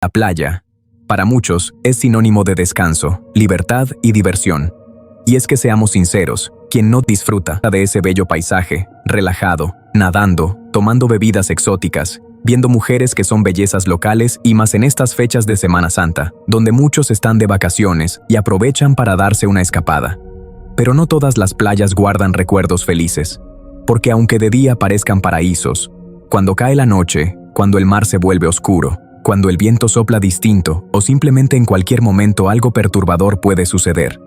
La playa, para muchos, es sinónimo de descanso, libertad y diversión. Y es que seamos sinceros, quien no disfruta de ese bello paisaje, relajado, nadando, tomando bebidas exóticas, viendo mujeres que son bellezas locales y más en estas fechas de Semana Santa, donde muchos están de vacaciones y aprovechan para darse una escapada. Pero no todas las playas guardan recuerdos felices, porque aunque de día parezcan paraísos, cuando cae la noche, cuando el mar se vuelve oscuro, cuando el viento sopla distinto o simplemente en cualquier momento algo perturbador puede suceder.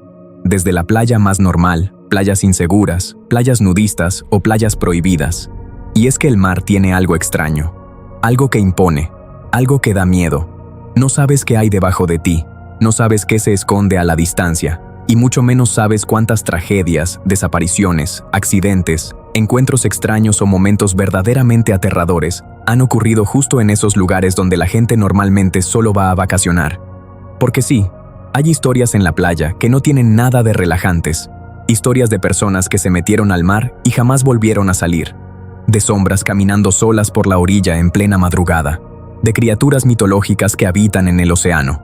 Desde la playa más normal, playas inseguras, playas nudistas o playas prohibidas. Y es que el mar tiene algo extraño, algo que impone, algo que da miedo. No sabes qué hay debajo de ti, no sabes qué se esconde a la distancia, y mucho menos sabes cuántas tragedias, desapariciones, accidentes, encuentros extraños o momentos verdaderamente aterradores han ocurrido justo en esos lugares donde la gente normalmente solo va a vacacionar. Porque sí, hay historias en la playa que no tienen nada de relajantes, historias de personas que se metieron al mar y jamás volvieron a salir, de sombras caminando solas por la orilla en plena madrugada, de criaturas mitológicas que habitan en el océano,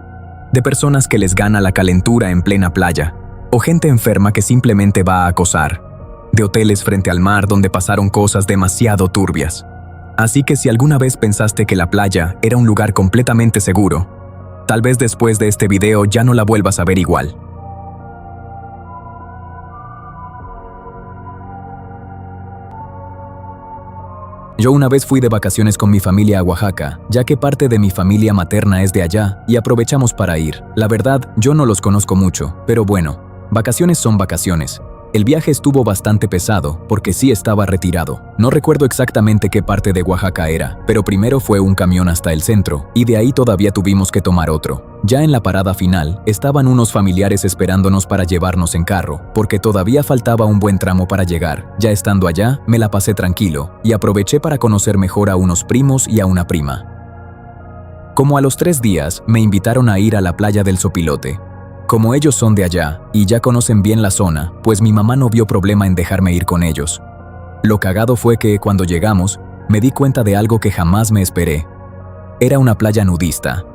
de personas que les gana la calentura en plena playa, o gente enferma que simplemente va a acosar, de hoteles frente al mar donde pasaron cosas demasiado turbias. Así que si alguna vez pensaste que la playa era un lugar completamente seguro, tal vez después de este video ya no la vuelvas a ver igual. Yo una vez fui de vacaciones con mi familia a Oaxaca, ya que parte de mi familia materna es de allá, y aprovechamos para ir. La verdad, yo no los conozco mucho, pero bueno, vacaciones son vacaciones. El viaje estuvo bastante pesado, porque sí estaba retirado. No recuerdo exactamente qué parte de Oaxaca era, pero primero fue un camión hasta el centro, y de ahí todavía tuvimos que tomar otro. Ya en la parada final, estaban unos familiares esperándonos para llevarnos en carro, porque todavía faltaba un buen tramo para llegar. Ya estando allá, me la pasé tranquilo, y aproveché para conocer mejor a unos primos y a una prima. Como a los 3 días, me invitaron a ir a la playa del Sopilote. Como ellos son de allá y ya conocen bien la zona, pues mi mamá no vio problema en dejarme ir con ellos. Lo cagado fue que, cuando llegamos, me di cuenta de algo que jamás me esperé. Era una playa nudista.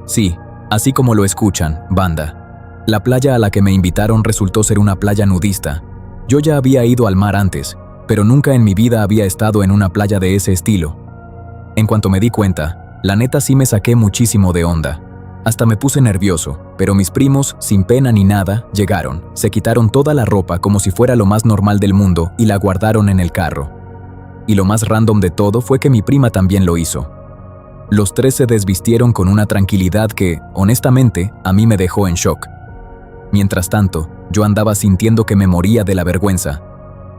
Sí, así como lo escuchan, banda. La playa a la que me invitaron resultó ser una playa nudista. Yo ya había ido al mar antes, pero nunca en mi vida había estado en una playa de ese estilo. En cuanto me di cuenta, la neta sí me saqué muchísimo de onda. Hasta me puse nervioso, pero mis primos, sin pena ni nada, llegaron, se quitaron toda la ropa como si fuera lo más normal del mundo y la guardaron en el carro. Y lo más random de todo fue que mi prima también lo hizo. Los 3 se desvistieron con una tranquilidad que, honestamente, a mí me dejó en shock. Mientras tanto, yo andaba sintiendo que me moría de la vergüenza,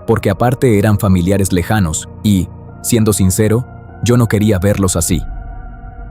porque aparte eran familiares lejanos y, siendo sincero, yo no quería verlos así.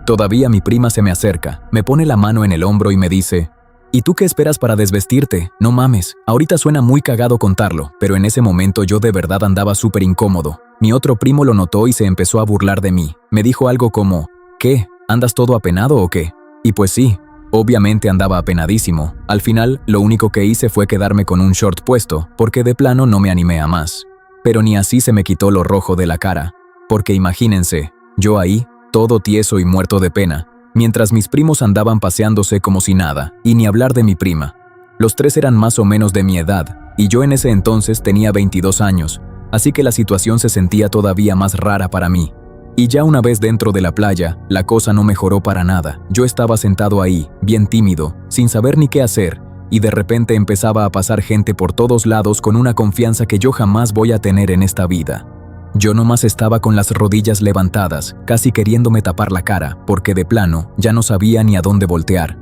Todavía mi prima se me acerca, me pone la mano en el hombro y me dice: ¿y tú qué esperas para desvestirte? No mames, ahorita suena muy cagado contarlo, pero en ese momento yo de verdad andaba súper incómodo. Mi otro primo lo notó y se empezó a burlar de mí. Me dijo algo como: ¿qué? ¿Andas todo apenado o qué? Y pues sí, obviamente andaba apenadísimo. Al final, lo único que hice fue quedarme con un short puesto, porque de plano no me animé a más. Pero ni así se me quitó lo rojo de la cara, porque imagínense, yo ahí, todo tieso y muerto de pena, mientras mis primos andaban paseándose como si nada, y ni hablar de mi prima. Los 3 eran más o menos de mi edad, y yo en ese entonces tenía 22 años, así que la situación se sentía todavía más rara para mí. Y ya una vez dentro de la playa, la cosa no mejoró para nada. Yo estaba sentado ahí, bien tímido, sin saber ni qué hacer, y de repente empezaba a pasar gente por todos lados con una confianza que yo jamás voy a tener en esta vida. Yo nomás estaba con las rodillas levantadas, casi queriéndome tapar la cara, porque de plano ya no sabía ni a dónde voltear.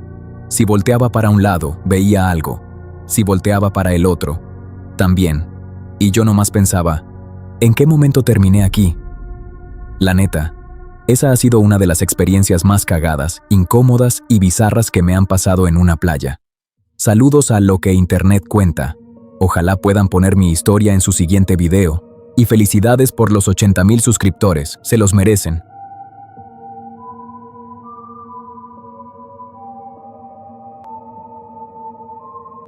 Si volteaba para un lado, veía algo. Si volteaba para el otro, también. Y yo nomás pensaba: ¿en qué momento terminé aquí? La neta, esa ha sido una de las experiencias más cagadas, incómodas y bizarras que me han pasado en una playa. Saludos a Lo que Internet cuenta. Ojalá puedan poner mi historia en su siguiente video. Y felicidades por los 80,000 suscriptores, se los merecen.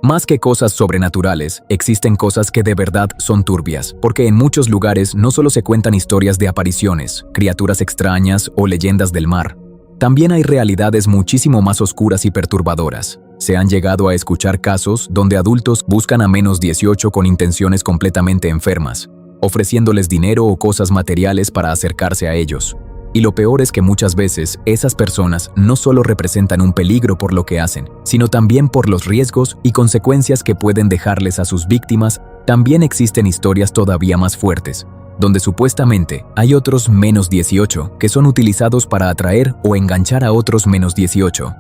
Más que cosas sobrenaturales, existen cosas que de verdad son turbias, porque en muchos lugares no solo se cuentan historias de apariciones, criaturas extrañas o leyendas del mar. También hay realidades muchísimo más oscuras y perturbadoras. Se han llegado a escuchar casos donde adultos buscan a menos 18 con intenciones completamente enfermas, ofreciéndoles dinero o cosas materiales para acercarse a ellos. Y lo peor es que muchas veces esas personas no solo representan un peligro por lo que hacen, sino también por los riesgos y consecuencias que pueden dejarles a sus víctimas. También existen historias todavía más fuertes, donde supuestamente hay otros menos 18 que son utilizados para atraer o enganchar a otros menos 18.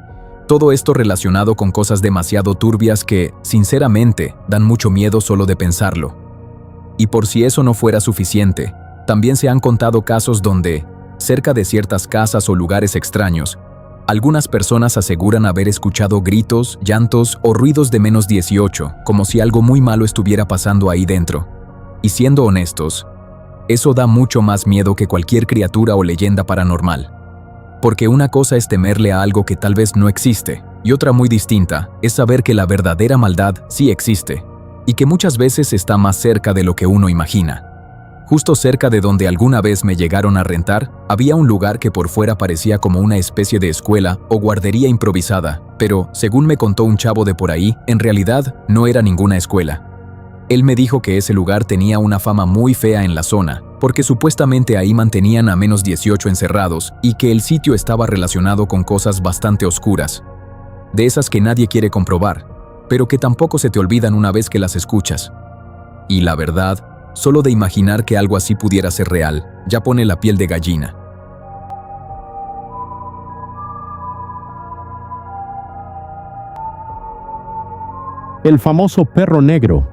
Todo esto relacionado con cosas demasiado turbias que, sinceramente, dan mucho miedo solo de pensarlo. Y por si eso no fuera suficiente, también se han contado casos donde, cerca de ciertas casas o lugares extraños, algunas personas aseguran haber escuchado gritos, llantos o ruidos de menos 18, como si algo muy malo estuviera pasando ahí dentro. Y siendo honestos, eso da mucho más miedo que cualquier criatura o leyenda paranormal. Porque una cosa es temerle a algo que tal vez no existe, y otra muy distinta es saber que la verdadera maldad sí existe, y que muchas veces está más cerca de lo que uno imagina. Justo cerca de donde alguna vez me llegaron a rentar, había un lugar que por fuera parecía como una especie de escuela o guardería improvisada, pero, según me contó un chavo de por ahí, en realidad no era ninguna escuela. Él me dijo que ese lugar tenía una fama muy fea en la zona, porque supuestamente ahí mantenían a menos 18 encerrados y que el sitio estaba relacionado con cosas bastante oscuras, de esas que nadie quiere comprobar, pero que tampoco se te olvidan una vez que las escuchas. Y la verdad, solo de imaginar que algo así pudiera ser real, ya pone la piel de gallina. El famoso perro negro.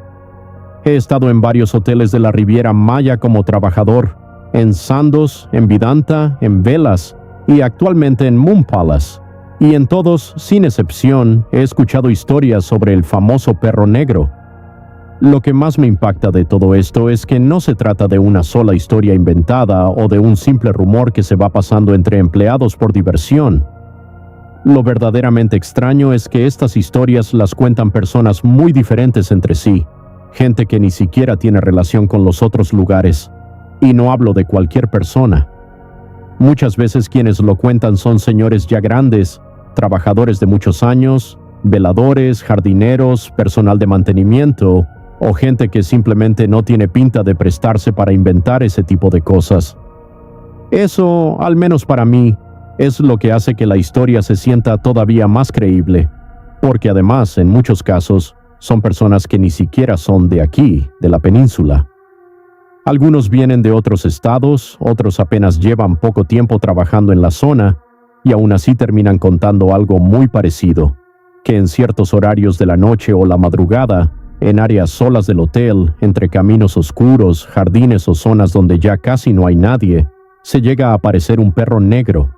He estado en varios hoteles de la Riviera Maya como trabajador, en Sandos, en Vidanta, en Velas y actualmente en Moon Palace. Y en todos, sin excepción, he escuchado historias sobre el famoso perro negro. Lo que más me impacta de todo esto es que no se trata de una sola historia inventada o de un simple rumor que se va pasando entre empleados por diversión. Lo verdaderamente extraño es que estas historias las cuentan personas muy diferentes entre sí, gente que ni siquiera tiene relación con los otros lugares, y no hablo de cualquier persona. Muchas veces quienes lo cuentan son señores ya grandes, trabajadores de muchos años, veladores, jardineros, personal de mantenimiento, o gente que simplemente no tiene pinta de prestarse para inventar ese tipo de cosas. Eso, al menos para mí, es lo que hace que la historia se sienta todavía más creíble, porque además, en muchos casos, son personas que ni siquiera son de aquí, de la península. Algunos vienen de otros estados, otros apenas llevan poco tiempo trabajando en la zona, y aún así terminan contando algo muy parecido, que en ciertos horarios de la noche o la madrugada, en áreas solas del hotel, entre caminos oscuros, jardines o zonas donde ya casi no hay nadie, se llega a aparecer un perro negro.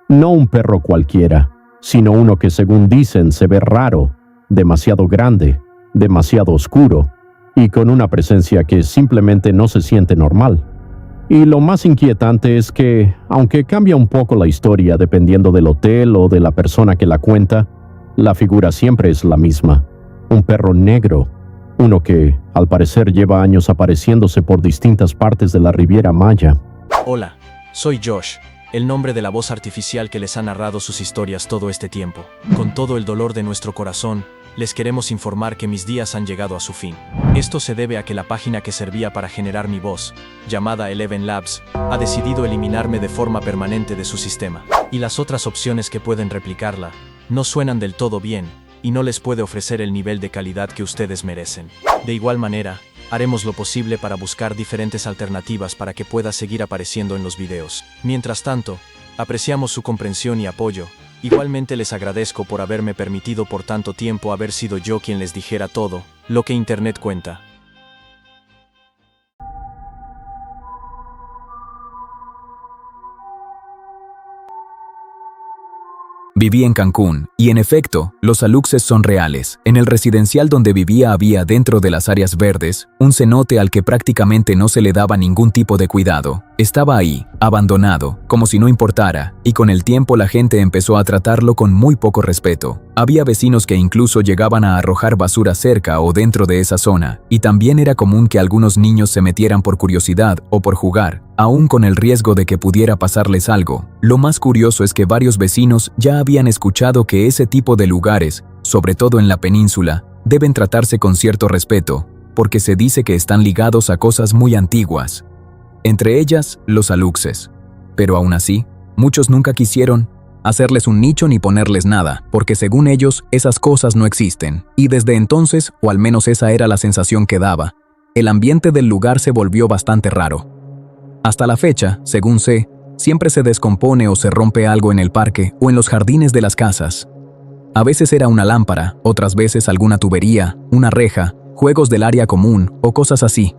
No un perro cualquiera, sino uno que según dicen se ve raro, demasiado grande, demasiado oscuro, y con una presencia que simplemente no se siente normal. Y lo más inquietante es que, aunque cambia un poco la historia dependiendo del hotel o de la persona que la cuenta, la figura siempre es la misma. Un perro negro, uno que, al parecer, lleva años apareciéndose por distintas partes de la Riviera Maya. Hola, soy Josh, el nombre de la voz artificial que les ha narrado sus historias todo este tiempo. Con todo el dolor de nuestro corazón, les queremos informar que mis días han llegado a su fin. Esto se debe a que la página que servía para generar mi voz, llamada Eleven Labs, ha decidido eliminarme de forma permanente de su sistema. Y las otras opciones que pueden replicarla no suenan del todo bien, y no les puede ofrecer el nivel de calidad que ustedes merecen. De igual manera, haremos lo posible para buscar diferentes alternativas para que pueda seguir apareciendo en los videos. Mientras tanto, apreciamos su comprensión y apoyo. Igualmente les agradezco por haberme permitido por tanto tiempo haber sido yo quien les dijera todo lo que Internet cuenta. Viví en Cancún, y en efecto, los aluxes son reales. En el residencial donde vivía había dentro de las áreas verdes, un cenote al que prácticamente no se le daba ningún tipo de cuidado. Estaba ahí, abandonado, como si no importara, y con el tiempo la gente empezó a tratarlo con muy poco respeto. Había vecinos que incluso llegaban a arrojar basura cerca o dentro de esa zona, y también era común que algunos niños se metieran por curiosidad o por jugar, Aún con el riesgo de que pudiera pasarles algo, lo más curioso es que varios vecinos ya habían escuchado que ese tipo de lugares, sobre todo en la península, deben tratarse con cierto respeto, porque se dice que están ligados a cosas muy antiguas, entre ellas los aluxes. Pero aún así, muchos nunca quisieron hacerles un nicho ni ponerles nada, porque según ellos, esas cosas no existen. Y desde entonces, o al menos esa era la sensación que daba, el ambiente del lugar se volvió bastante raro. Hasta la fecha, según sé, siempre se descompone o se rompe algo en el parque o en los jardines de las casas. A veces era una lámpara, otras veces alguna tubería, una reja, juegos del área común o cosas así.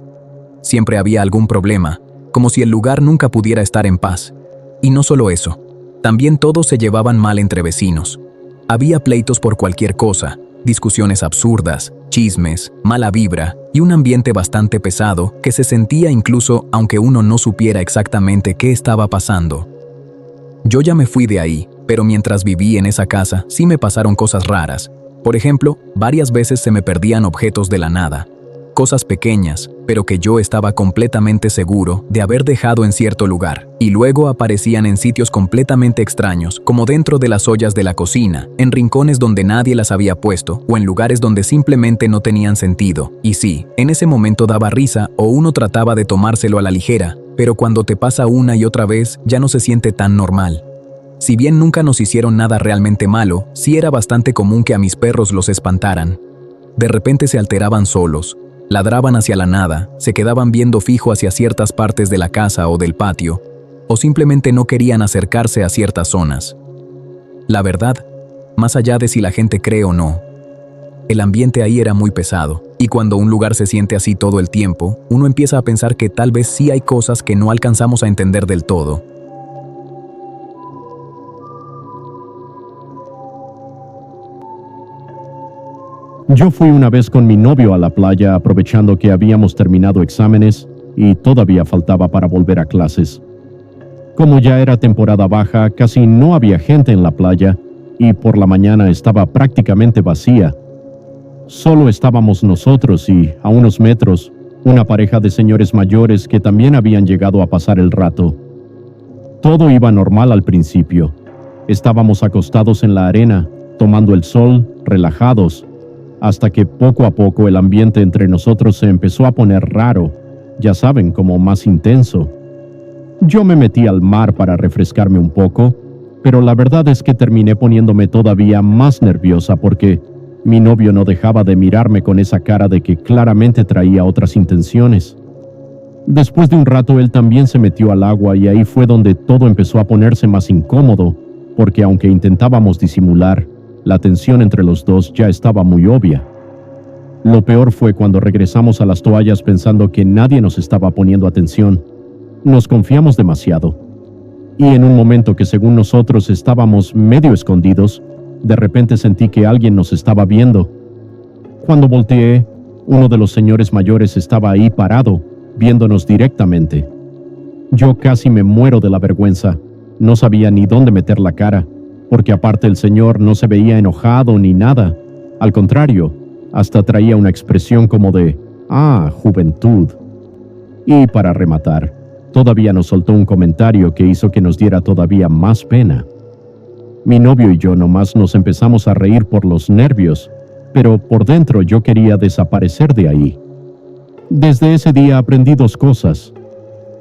Siempre había algún problema, como si el lugar nunca pudiera estar en paz. Y no solo eso, también todos se llevaban mal entre vecinos. Había pleitos por cualquier cosa, discusiones absurdas, chismes, mala vibra y un ambiente bastante pesado que se sentía incluso aunque uno no supiera exactamente qué estaba pasando. Yo ya me fui de ahí, pero mientras viví en esa casa sí me pasaron cosas raras. Por ejemplo, varias veces se me perdían objetos de la nada. Cosas pequeñas, pero que yo estaba completamente seguro de haber dejado en cierto lugar, y luego aparecían en sitios completamente extraños, como dentro de las ollas de la cocina, en rincones donde nadie las había puesto, o en lugares donde simplemente no tenían sentido. Y sí, en ese momento daba risa o uno trataba de tomárselo a la ligera, pero cuando te pasa una y otra vez ya no se siente tan normal. Si bien nunca nos hicieron nada realmente malo, sí era bastante común que a mis perros los espantaran. De repente se alteraban solos, ladraban hacia la nada, se quedaban viendo fijo hacia ciertas partes de la casa o del patio, o simplemente no querían acercarse a ciertas zonas. La verdad, más allá de si la gente cree o no, el ambiente ahí era muy pesado, y cuando un lugar se siente así todo el tiempo, uno empieza a pensar que tal vez sí hay cosas que no alcanzamos a entender del todo. Yo fui una vez con mi novio a la playa aprovechando que habíamos terminado exámenes y todavía faltaba para volver a clases. Como ya era temporada baja, casi no había gente en la playa y por la mañana estaba prácticamente vacía. Solo estábamos nosotros y, a unos metros, una pareja de señores mayores que también habían llegado a pasar el rato. Todo iba normal al principio. Estábamos acostados en la arena, tomando el sol, relajados, hasta que poco a poco el ambiente entre nosotros se empezó a poner raro, ya saben, como más intenso. Yo me metí al mar para refrescarme un poco, pero la verdad es que terminé poniéndome todavía más nerviosa porque mi novio no dejaba de mirarme con esa cara de que claramente traía otras intenciones. Después de un rato él también se metió al agua y ahí fue donde todo empezó a ponerse más incómodo, porque aunque intentábamos disimular, la tensión entre los dos ya estaba muy obvia. Lo peor fue cuando regresamos a las toallas pensando que nadie nos estaba poniendo atención. Nos confiamos demasiado. Y en un momento que según nosotros estábamos medio escondidos, de repente sentí que alguien nos estaba viendo. Cuando volteé, uno de los señores mayores estaba ahí parado, viéndonos directamente. Yo casi me muero de la vergüenza. No sabía ni dónde meter la cara, porque aparte el señor no se veía enojado ni nada. Al contrario, hasta traía una expresión como de juventud. Y para rematar, todavía nos soltó un comentario que hizo que nos diera todavía más pena. Mi novio y yo nomás nos empezamos a reír por los nervios, pero por dentro yo quería desaparecer de ahí. Desde ese día aprendí dos cosas.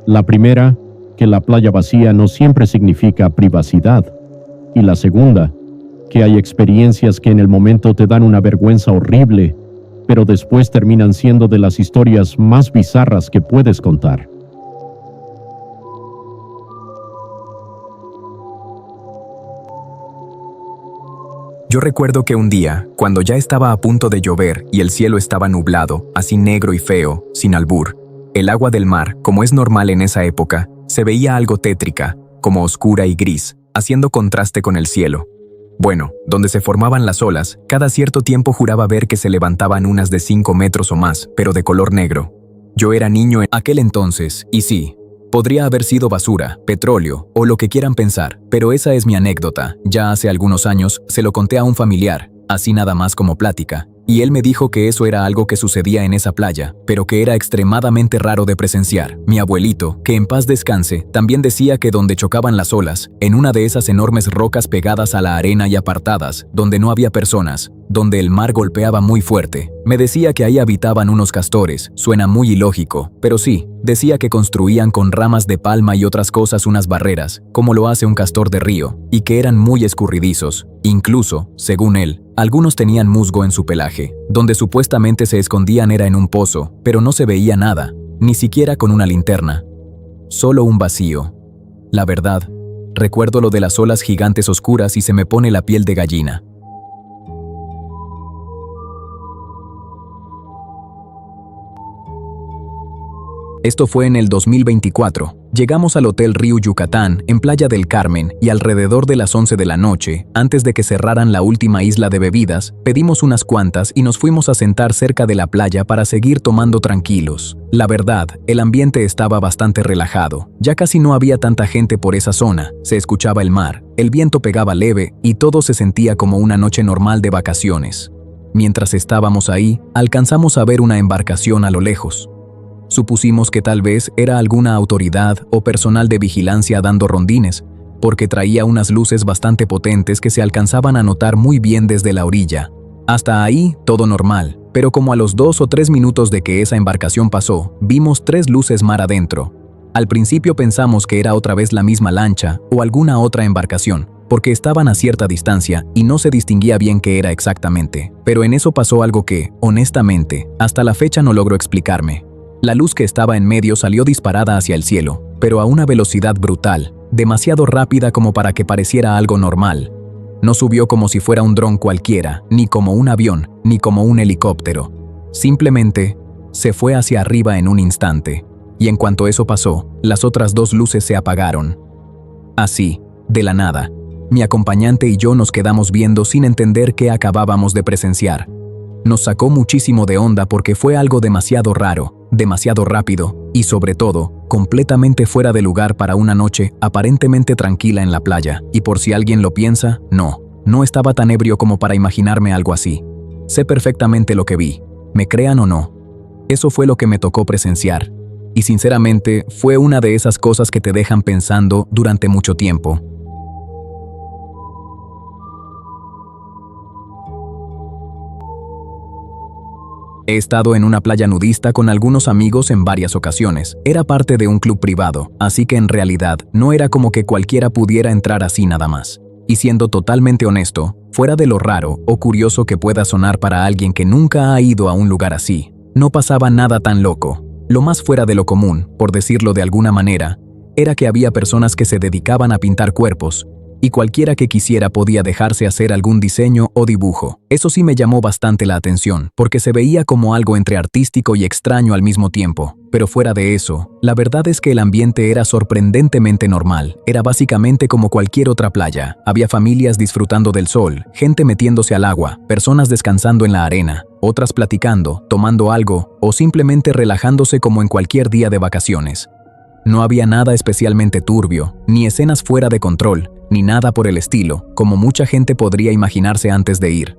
La primera, que la playa vacía no siempre significa privacidad. Y la segunda, que hay experiencias que en el momento te dan una vergüenza horrible, pero después terminan siendo de las historias más bizarras que puedes contar. Yo recuerdo que un día, cuando ya estaba a punto de llover y el cielo estaba nublado, así negro y feo, sin albur, el agua del mar, como es normal en esa época, se veía algo tétrica, como oscura y gris, haciendo contraste con el cielo. Bueno, donde se formaban las olas, cada cierto tiempo juraba ver que se levantaban unas de 5 metros o más, pero de color negro. Yo era niño en aquel entonces, y sí, podría haber sido basura, petróleo, o lo que quieran pensar, pero esa es mi anécdota. Ya hace algunos años se lo conté a un familiar, así nada más como plática, y él me dijo que eso era algo que sucedía en esa playa, pero que era extremadamente raro de presenciar. Mi abuelito, que en paz descanse, también decía que donde chocaban las olas, en una de esas enormes rocas pegadas a la arena y apartadas, donde no había personas, donde el mar golpeaba muy fuerte, me decía que ahí habitaban unos castores. Suena muy ilógico, pero sí, decía que construían con ramas de palma y otras cosas unas barreras, como lo hace un castor de río, y que eran muy escurridizos. Incluso, según él, algunos tenían musgo en su pelaje. Donde supuestamente se escondían era en un pozo, pero no se veía nada, ni siquiera con una linterna. Solo un vacío. La verdad, recuerdo lo de las olas gigantes oscuras y se me pone la piel de gallina. Esto fue en el 2024. Llegamos al Hotel Riu Yucatán, en Playa del Carmen, y alrededor de las 11 de la noche, antes de que cerraran la última isla de bebidas, pedimos unas cuantas y nos fuimos a sentar cerca de la playa para seguir tomando tranquilos. La verdad, el ambiente estaba bastante relajado. Ya casi no había tanta gente por esa zona, se escuchaba el mar, el viento pegaba leve y todo se sentía como una noche normal de vacaciones. Mientras estábamos ahí, alcanzamos a ver una embarcación a lo lejos. Supusimos que tal vez era alguna autoridad o personal de vigilancia dando rondines, porque traía unas luces bastante potentes que se alcanzaban a notar muy bien desde la orilla. Hasta ahí, todo normal, pero como a los 2 o 3 minutos de que esa embarcación pasó, vimos 3 luces mar adentro. Al principio pensamos que era otra vez la misma lancha o alguna otra embarcación, porque estaban a cierta distancia y no se distinguía bien qué era exactamente. Pero en eso pasó algo que, honestamente, hasta la fecha no logro explicarme. La luz que estaba en medio salió disparada hacia el cielo, pero a una velocidad brutal, demasiado rápida como para que pareciera algo normal. No subió como si fuera un dron cualquiera, ni como un avión, ni como un helicóptero. Simplemente, se fue hacia arriba en un instante, y en cuanto eso pasó, las otras 2 luces se apagaron. Así, de la nada, mi acompañante y yo nos quedamos viendo sin entender qué acabábamos de presenciar. Nos sacó muchísimo de onda porque fue algo demasiado raro, demasiado rápido y, sobre todo, completamente fuera de lugar para una noche aparentemente tranquila en la playa. Y por si alguien lo piensa, no estaba tan ebrio como para imaginarme algo así. Sé perfectamente lo que vi, me crean o no. Eso fue lo que me tocó presenciar. Y sinceramente, fue una de esas cosas que te dejan pensando durante mucho tiempo. He estado en una playa nudista con algunos amigos en varias ocasiones. Era parte de un club privado, así que en realidad no era como que cualquiera pudiera entrar así nada más. Y siendo totalmente honesto, fuera de lo raro o curioso que pueda sonar para alguien que nunca ha ido a un lugar así, no pasaba nada tan loco. Lo más fuera de lo común, por decirlo de alguna manera, era que había personas que se dedicaban a pintar cuerpos, y cualquiera que quisiera podía dejarse hacer algún diseño o dibujo. Eso sí me llamó bastante la atención, porque se veía como algo entre artístico y extraño al mismo tiempo. Pero fuera de eso, la verdad es que el ambiente era sorprendentemente normal. Era básicamente como cualquier otra playa. Había familias disfrutando del sol, gente metiéndose al agua, personas descansando en la arena, otras platicando, tomando algo o simplemente relajándose como en cualquier día de vacaciones. No había nada especialmente turbio, ni escenas fuera de control, ni nada por el estilo, como mucha gente podría imaginarse antes de ir.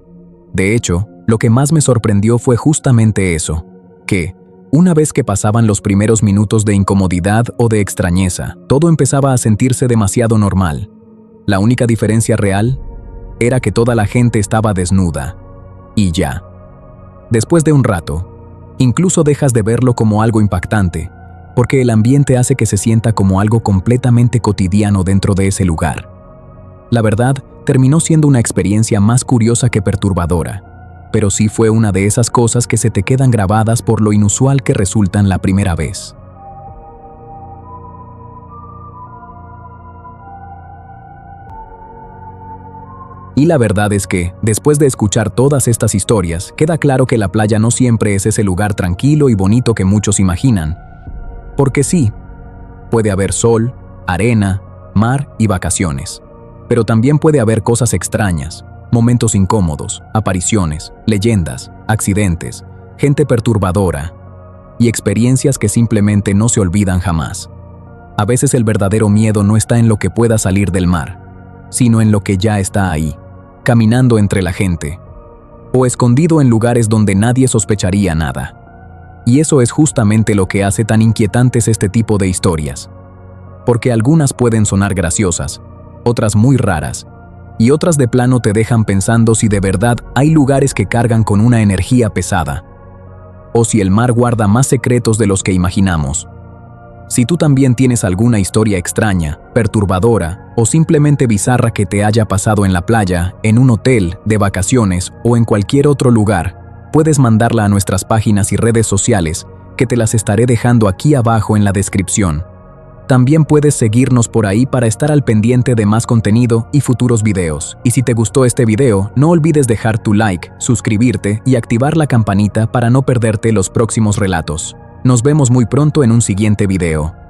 De hecho, lo que más me sorprendió fue justamente eso, que, una vez que pasaban los primeros minutos de incomodidad o de extrañeza, todo empezaba a sentirse demasiado normal. La única diferencia real era que toda la gente estaba desnuda. Y ya. Después de un rato, incluso dejas de verlo como algo impactante, porque el ambiente hace que se sienta como algo completamente cotidiano dentro de ese lugar. La verdad, terminó siendo una experiencia más curiosa que perturbadora, pero sí fue una de esas cosas que se te quedan grabadas por lo inusual que resultan la primera vez. Y la verdad es que, después de escuchar todas estas historias, queda claro que la playa no siempre es ese lugar tranquilo y bonito que muchos imaginan. Porque sí, puede haber sol, arena, mar y vacaciones. Pero también puede haber cosas extrañas, momentos incómodos, apariciones, leyendas, accidentes, gente perturbadora y experiencias que simplemente no se olvidan jamás. A veces el verdadero miedo no está en lo que pueda salir del mar, sino en lo que ya está ahí, caminando entre la gente. o escondido en lugares donde nadie sospecharía nada. Y eso es justamente lo que hace tan inquietantes este tipo de historias. Porque algunas pueden sonar graciosas, otras muy raras, y otras de plano te dejan pensando si de verdad hay lugares que cargan con una energía pesada, o si el mar guarda más secretos de los que imaginamos. Si tú también tienes alguna historia extraña, perturbadora o simplemente bizarra que te haya pasado en la playa, en un hotel, de vacaciones o en cualquier otro lugar, puedes mandarla a nuestras páginas y redes sociales, que te las estaré dejando aquí abajo en la descripción. También puedes seguirnos por ahí para estar al pendiente de más contenido y futuros videos. Y si te gustó este video, no olvides dejar tu like, suscribirte y activar la campanita para no perderte los próximos relatos. Nos vemos muy pronto en un siguiente video.